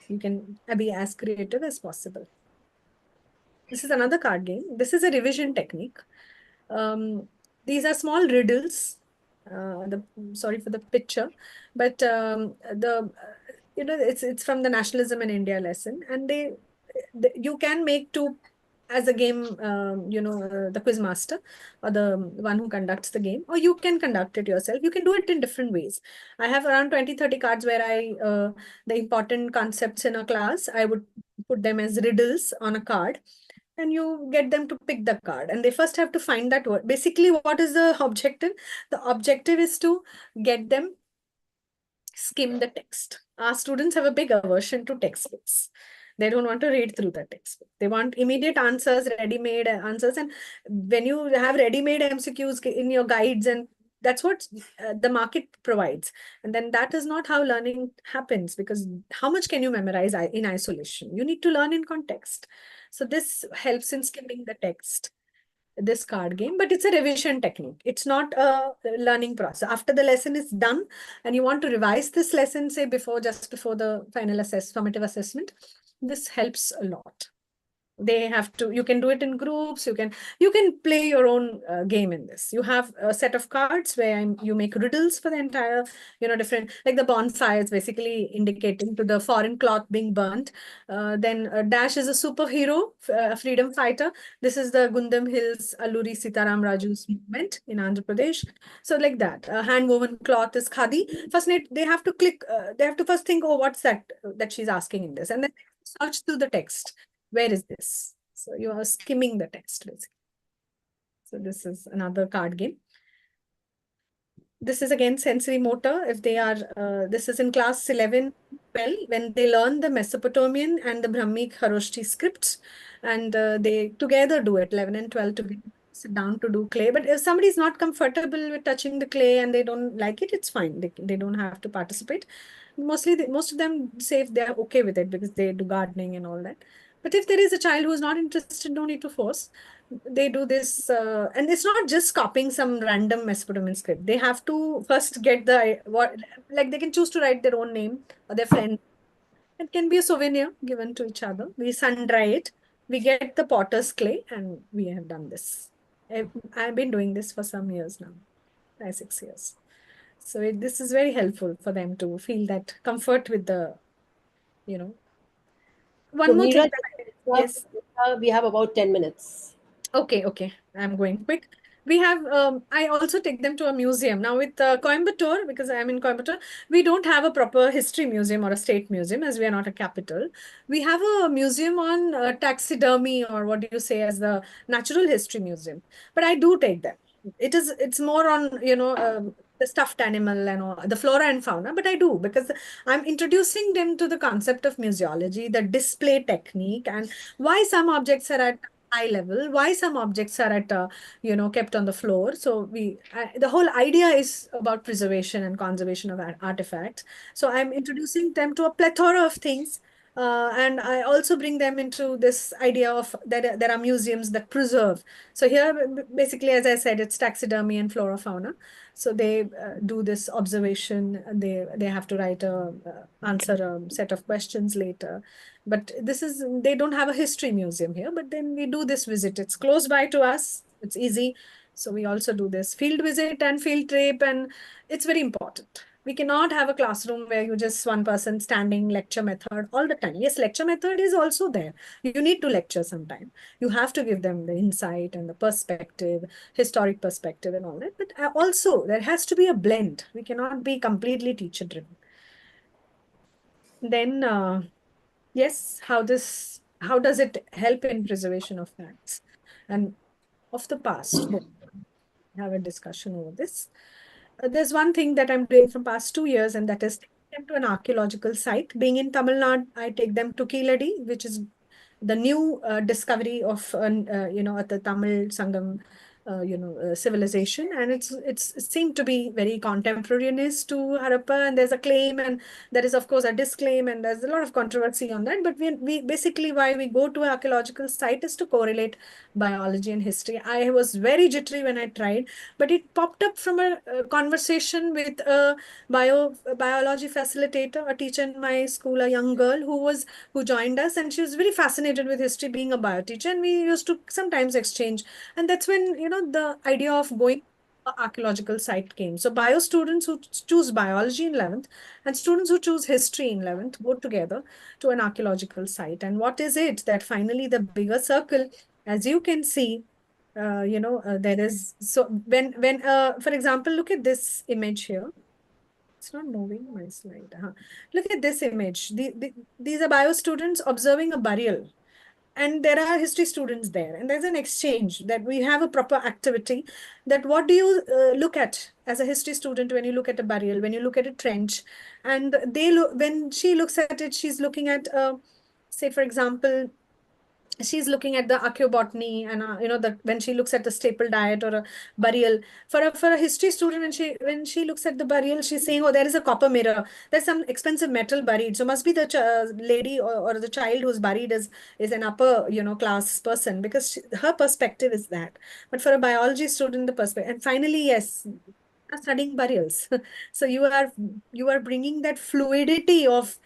You can be as creative as possible. This is another card game. This is a revision technique. These are small riddles. Sorry for the picture, but the it's from the Nationalism in India lesson, and you can make two as a game, the quiz master or the one who conducts the game, or you can conduct it yourself. You can do it in different ways. I have around 20-30 cards where the important concepts in a class, I would put them as riddles on a card, and you get them to pick the card, and they first have to find that word. Basically, what is the objective? The objective is to get them skim the text. Our students have a big aversion to textbooks. They don't want to read through the textbook. They want immediate answers, ready-made answers. And when you have ready-made MCQs in your guides, and that's what the market provides. And then that is not how learning happens, because how much can you memorize in isolation? You need to learn in context. So this helps in skimming the text, this card game, but it's a revision technique. It's not a learning process. After the lesson is done and you want to revise this lesson, say just before the final summative assessment, this helps a lot. You can do it in groups. You can play your own game in this. You have a set of cards where you make riddles for the entire, different, like the bonfire is basically indicating to the foreign cloth being burnt. Then Dash is a superhero, a freedom fighter. This is the Gundam Hills Alluri Sitaram Raju's movement in Andhra Pradesh. So like that, hand woven cloth is khadi. First, they have to they have to first think, oh, what's that she's asking in this, and then search through the text. Where is this? So you are skimming the text, basically. So this is another card game. This is again sensory motor. If they are, this is in class 11, 12, when they learn the Mesopotamian and the Brahmic Kharoshthi scripts, and they together do it, 11 and 12 together, sit down to do clay. But if somebody is not comfortable with touching the clay and they don't like it, it's fine. They don't have to participate. Most of them say if they're okay with it because they do gardening and all that. But if there is a child who is not interested, no need to force. They do this, and it's not just copying some random Mesopotamian script. They have to first get like they can choose to write their own name or their friend. It can be a souvenir given to each other. We sun dry it. We get the potter's clay, and we have done this. I've been doing this for some years now, 5-6 years. So this is very helpful for them to feel that comfort with the, One more Meera, thing. Yes. We have about 10 minutes. Okay. I'm going quick. We have, I also take them to a museum. Now with Coimbatore, because I'm in Coimbatore, we don't have a proper history museum or a state museum, as we are not a capital. We have a museum on taxidermy, or what do you say, as the natural history museum. But I do take them. It's more on, the stuffed animal and all, the flora and fauna, but I do, because I'm introducing them to the concept of museology, the display technique, and why some objects are at high level, why some objects are at kept on the floor. So the whole idea is about preservation and conservation of artifacts. So I'm introducing them to a plethora of things, and I also bring them into this idea of that there are museums that preserve. So here, basically, as I said, it's taxidermy and flora fauna. So they do this observation. They have to answer a set of questions later. But they don't have a history museum here, but then we do this visit. It's close by to us. It's easy. So we also do this field visit and field trip, and it's very important. We cannot have a classroom where you just one person standing lecture method all the time. Yes, lecture method is also there. You need to lecture sometime. You have to give them the insight and the perspective, historic perspective and all that. But also there has to be a blend. We cannot be completely teacher driven. Then, yes, how does it help in preservation of facts and of the past? Have a discussion over this. There's one thing that I'm doing from past 2 years, and that is taking them to an archaeological site. Being in Tamil Nadu, I take them to Keeladi, which is the new discovery of, at the Tamil Sangam, civilization, and it seemed to be very contemporaneous to Harappa, and there's a claim, and there is of course a disclaim, and there's a lot of controversy on that. But we basically, why we go to an archaeological site is to correlate biology and history. I was very jittery when I tried, but it popped up from a conversation with a biology facilitator, a teacher in my school, a young girl who joined us, and she was very fascinated with history, being a bio teacher, and we used to sometimes exchange. And that's when, the idea of going archaeological site came. So bio students who choose biology in 11th and students who choose history in 11th go together to an archaeological site. And what is it that finally the bigger circle, as you can see, there is, so when for example, look at this image here. It's not moving my slide. Look at this image. These are bio students observing a burial. And there are history students there. And there's an exchange that we have a proper activity that what do you look at as a history student when you look at a burial, when you look at a trench. And they look, when she looks at it, she's looking at, say, for example, she's looking at the archaeobotany and when she looks at the staple diet or a burial for a history student, when she looks at the burial, she's saying, oh, there is a copper mirror, there's some expensive metal buried, so must be the lady or the child who's buried is an upper class person, because her perspective is that. But for a biology student, the perspective, and finally, yes, are studying burials. So you are bringing that fluidity of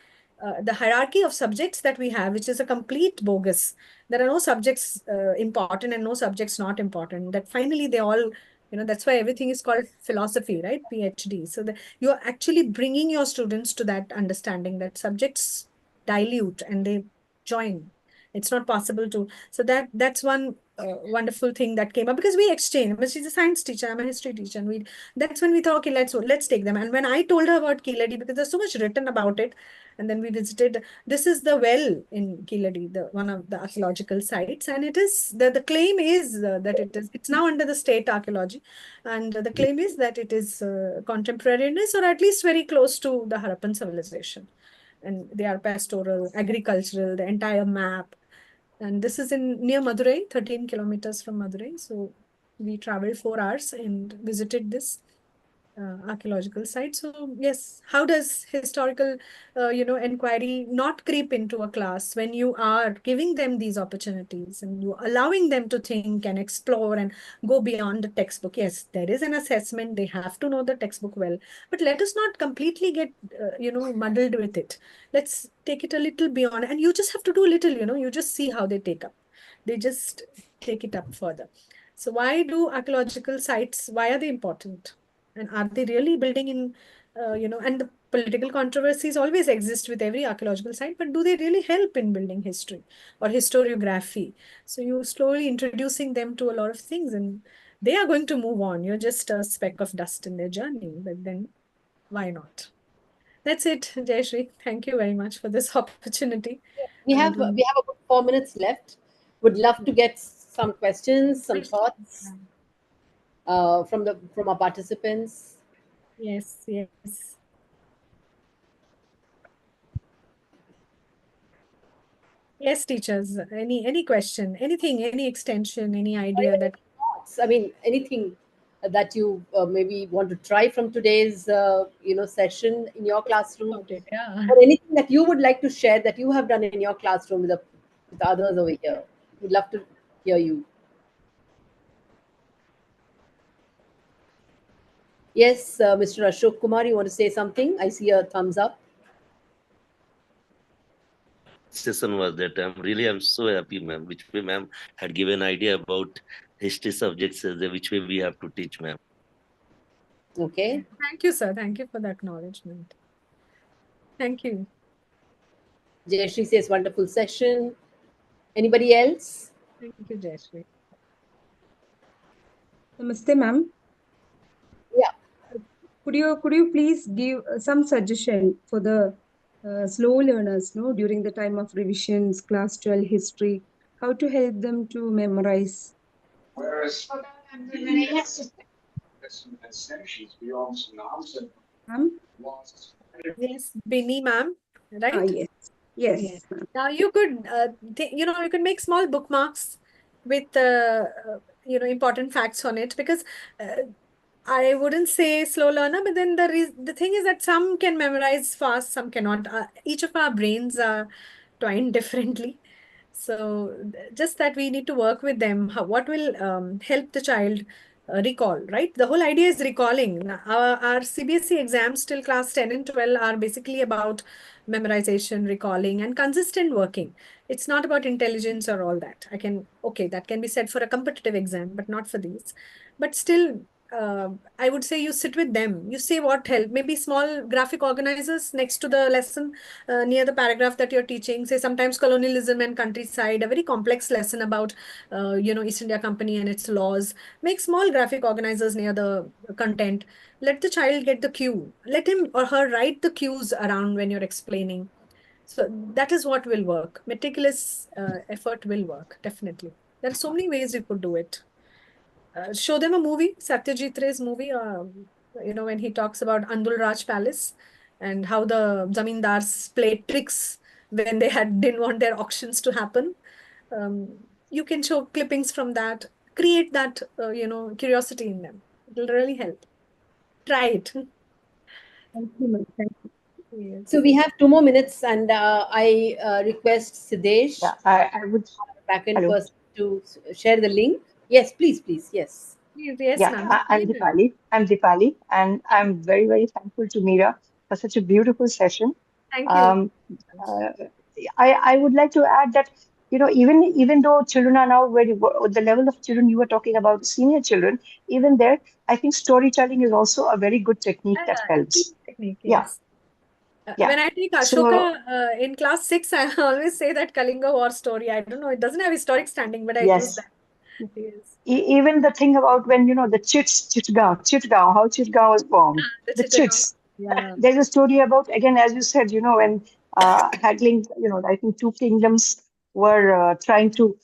the hierarchy of subjects that we have, which is a complete bogus. There are no subjects important and no subjects not important. That finally they all, that's why everything is called philosophy, right? PhD. So you're actually bringing your students to that understanding that subjects dilute and they join. It's not possible to. So that's one wonderful thing that came up, because we exchange. I mean, she's a science teacher, I'm a history teacher, and that's when we thought, okay, let's take them. And when I told her about Kiladi, because there's so much written about it, and then we visited. This is the well in Kiladi, one of the archaeological sites, and it is the claim is that it's now under the state archaeology, and the claim is that it is contemporaneous or at least very close to the Harappan civilization. And they are pastoral, agricultural, the entire map. And this is near Madurai, 13 kilometers from Madurai. So we traveled 4 hours and visited this archaeological site. So yes, how does historical, inquiry not creep into a class when you are giving them these opportunities and you allowing them to think and explore and go beyond the textbook? Yes, there is an assessment. They have to know the textbook well, but let us not completely get, muddled with it. Let's take it a little beyond, and you just have to do a little, you just see how they take up. They just take it up further. So why do archaeological sites, why are they important? And are they really building in, and the political controversies always exist with every archaeological site, but do they really help in building history or historiography? So you're slowly introducing them to a lot of things and they are going to move on. You're just a speck of dust in their journey, but then why not? That's it, Jayashree. Thank you very much for this opportunity. We have about 4 minutes left. Would love to get some questions, some thoughts from our participants. Yes, yes. Yes, teachers. Any question, anything, any extension, any idea that. I mean, anything that you maybe want to try from today's session in your classroom, Yeah. or anything that you would like to share that you have done in your classroom with others over here. We'd love to hear you. Yes, Mr. Ashok Kumar, you want to say something? I see a thumbs up. Session was that I'm so happy, ma'am, which way ma'am had given idea about history subjects, which way we have to teach, ma'am. Okay. Thank you, sir. Thank you for the acknowledgement. Thank you. Jayashree says wonderful session. Anybody else? Thank you, Jayashree. Namaste, ma'am. Yeah. Could you please give some suggestion for the slow learners, during the time of revisions, class 12 history, how to help them to memorize? Ma'am? Yes, Binny, ma'am, right? Yes. Yes. Now you could, you could make small bookmarks with, important facts on it, because I wouldn't say slow learner, but then the thing is that some can memorize fast, some cannot. Each of our brains are twined differently. So just that we need to work with them. What will help the child recall, right? The whole idea is recalling. Our CBSE exams till class 10 and 12 are basically about memorization, recalling, and consistent working. It's not about intelligence or all that. Okay, that can be said for a competitive exam, but not for these. But still, I would say you sit with them. You say what help. Maybe small graphic organizers next to the lesson, near the paragraph that you're teaching. Say sometimes colonialism and countryside, a very complex lesson about, East India Company and its laws. Make small graphic organizers near the content. Let the child get the cue. Let him or her write the cues around when you're explaining. So that is what will work. Meticulous effort will work, definitely. There are so many ways you could do it. Show them a movie, Satyajit Ray's movie, when he talks about Andul Raj Palace and how the zamindars played tricks when they didn't want their auctions to happen. You can show clippings from that, create that, curiosity in them. It'll really help. Try it. Thank you, ma'am. Thank you. So Yes. we have 2 more minutes, and I request Siddesh, Yeah, I would. our backend Hello. person, to share the link. Yes, please, please. Yes. Please, yes, Yeah, ma'am. I'm Dipali. And I'm very, very thankful to Meera for such a beautiful session. Thank you. Um, uh, I would like to add that, even though children are now the level of children you were talking about, senior children, even there, I think storytelling is also a very good technique that helps. Technique, Yeah, yes. yeah. When I take So Ashoka in class 6, I always say that Kalinga war story. I don't know, it doesn't have historic standing, but I use yes, that. Yes. even the thing about when the Chitgaon, how Chitgaon was formed, The the Chittagong. chits. Yeah. There's a story about, again, as you said, when haggling, I think two kingdoms were trying to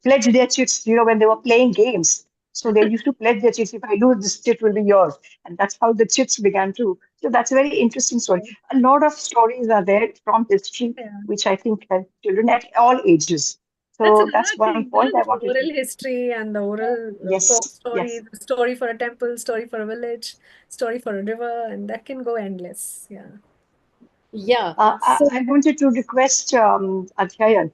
pledge their chits, when they were playing games. So they used to pledge their chits. If I lose, this chit will be yours. And that's how the chits began too. So that's a very interesting story. A lot of stories are there from history, Yeah. which I think help children at all ages. That's So that's another one thing, point I the wanted to. oral history and the oral folk Yes, story, yes. the story for a temple, story for a village, story for a river, and that can go endless. Yeah. Yeah. I So I wanted to request Adhyayan.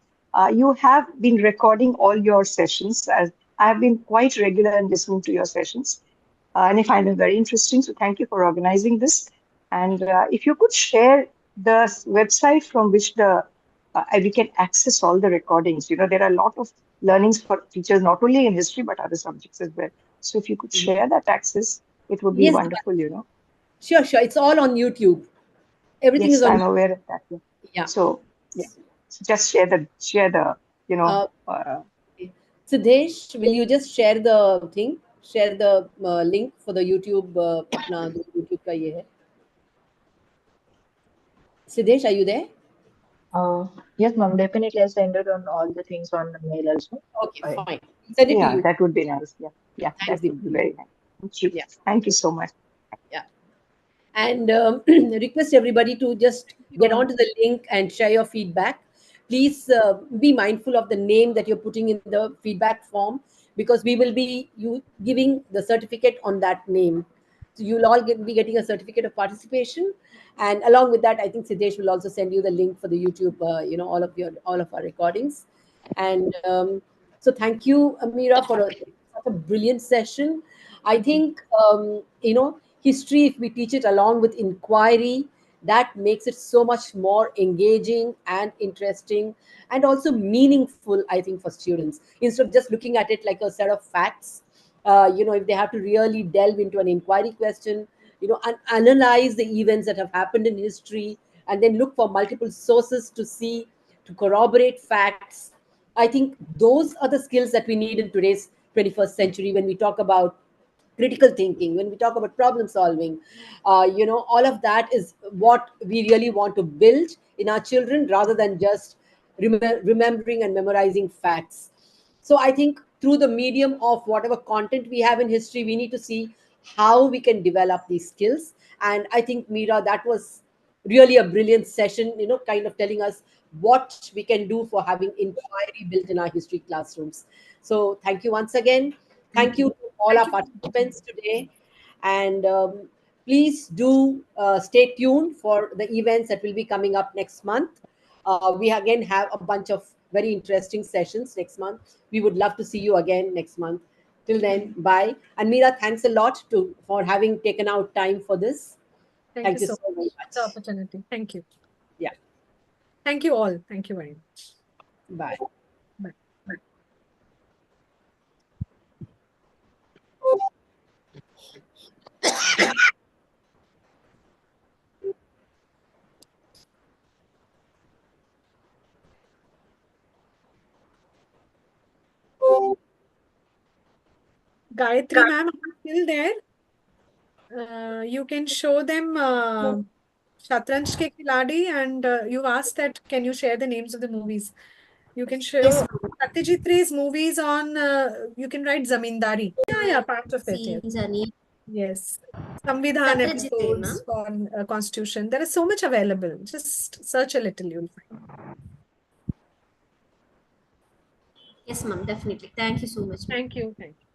You have been recording all your sessions. As I have been quite regular in listening to your sessions, and I find them very interesting. So thank you for organizing this. And if you could share the website from which we can access all the recordings. There are a lot of learnings for teachers, not only in history but other subjects as well. So if you could share that access, it would be yes, wonderful. sure, sure. It's all on YouTube. Everything is Yes, on I'm YouTube. aware of that. Yeah. Yeah. So yeah, so just share the you know Uh, uh, okay. Siddesh, will you just share the thing? Share the link for the YouTube. अपना जो YouTube का ये है. Siddesh, are you there? yes, ma'am. Definitely, I send it on all the things on the mail also. Okay, Fine. fine. Send it to Yeah, you. that would be nice. Yeah, yeah, that Thanks, would be Deepali. very nice. Thank you. Yeah, Thank you so much. yeah. And request everybody to just get onto the link and share your feedback. Please be mindful of the name that you're putting in the feedback form, because we will be you giving the certificate on that name. So you'll all be getting a certificate of participation, and along with that, I think Siddesh will also send you the link for the YouTube. All of our recordings, and so thank you, Amira, for such a brilliant session. I think history, if we teach it along with inquiry, that makes it so much more engaging and interesting, and also meaningful, I think, for students, instead of just looking at it like a set of facts. If they have to really delve into an inquiry question, and analyze the events that have happened in history, and then look for multiple sources to corroborate facts. I think those are the skills that we need in today's 21st century when we talk about critical thinking, when we talk about problem solving. All of that is what we really want to build in our children, rather than just remembering and memorizing facts. So I think through the medium of whatever content we have in history, we need to see how we can develop these skills. And I think, Meera, that was really a brilliant session, kind of telling us what we can do for having inquiry built in our history classrooms. So thank you once again. Thank you to all our participants today. And please do stay tuned for the events that will be coming up next month. We again have a bunch of very interesting sessions next month. We would love to see you again next month. Till then, bye. And Meera, thanks a lot for having taken out time for this. Thank you Thank you so so very much for the much. opportunity. Thank you. Yeah, Thank you all. Thank you very much. bye. Bye. Gayatri ma'am, still there? You can show them Shatranj Ke Khiladi, and you asked that can you share the names of the movies? You can show Yes, Satyajit Ray's movies on, you can write Zamindari. Yeah, part of it. Yes. scenes and Yes. Samvidhan Satyajit Ray, ma'am. episodes on Constitution. There is so much available. Just search a little, you'll find. Yes, ma'am, definitely. Thank you so much. Thank you. Thank you.